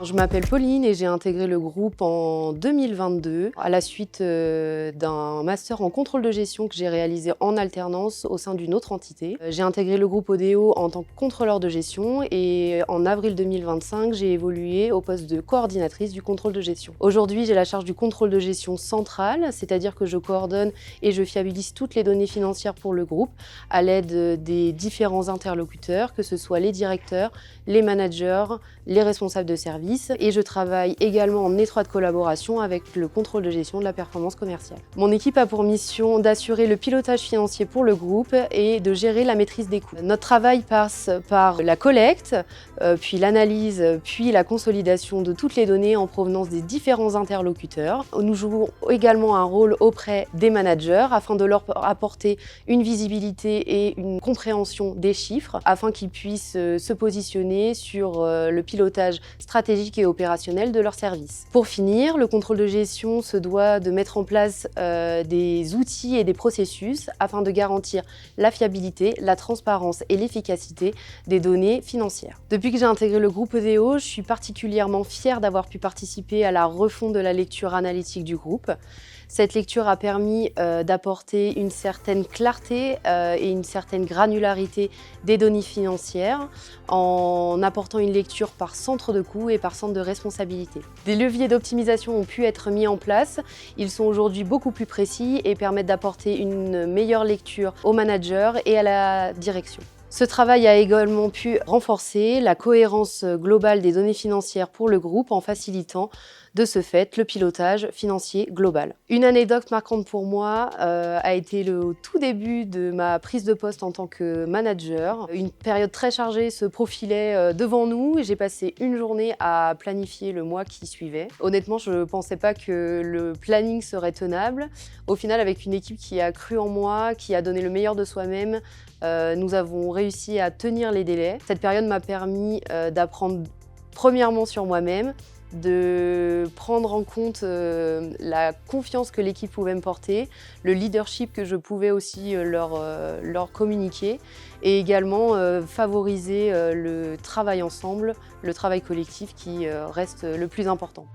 Je m'appelle Pauline et j'ai intégré le groupe en 2022 à la suite d'un master en contrôle de gestion que j'ai réalisé en alternance au sein d'une autre entité. J'ai intégré le groupe Odeo en tant que contrôleur de gestion et en avril 2025, j'ai évolué au poste de coordinatrice du contrôle de gestion. Aujourd'hui, j'ai la charge du contrôle de gestion central, c'est-à-dire que je coordonne et je fiabilise toutes les données financières pour le groupe à l'aide des différents interlocuteurs, que ce soit les directeurs, les managers, les responsables de service. Et je travaille également en étroite collaboration avec le contrôle de gestion de la performance commerciale. Mon équipe a pour mission d'assurer le pilotage financier pour le groupe et de gérer la maîtrise des coûts. Notre travail passe par la collecte, puis l'analyse, puis la consolidation de toutes les données en provenance des différents interlocuteurs. Nous jouons également un rôle auprès des managers afin de leur apporter une visibilité et une compréhension des chiffres afin qu'ils puissent se positionner sur le pilotage stratégique et opérationnel de leurs services. Pour finir, le contrôle de gestion se doit de mettre en place des outils et des processus afin de garantir la fiabilité, la transparence et l'efficacité des données financières. Depuis que j'ai intégré le groupe Odeo, je suis particulièrement fière d'avoir pu participer à la refonte de la lecture analytique du groupe. Cette lecture a permis d'apporter une certaine clarté et une certaine granularité des données financières en apportant une lecture par centre de coût et par centre de responsabilité. Des leviers d'optimisation ont pu être mis en place. Ils sont aujourd'hui beaucoup plus précis et permettent d'apporter une meilleure lecture aux managers et à la direction. Ce travail a également pu renforcer la cohérence globale des données financières pour le groupe en facilitant de ce fait le pilotage financier global. Une anecdote marquante pour moi a été le tout début de ma prise de poste en tant que manager. Une période très chargée se profilait devant nous et j'ai passé une journée à planifier le mois qui suivait. Honnêtement, je ne pensais pas que le planning serait tenable. Au final, avec une équipe qui a cru en moi, qui a donné le meilleur de soi-même, nous avons réussi à tenir les délais. Cette période m'a permis d'apprendre premièrement sur moi-même, de prendre en compte la confiance que l'équipe pouvait me porter, le leadership que je pouvais aussi leur communiquer et également favoriser le travail ensemble, le travail collectif qui reste le plus important.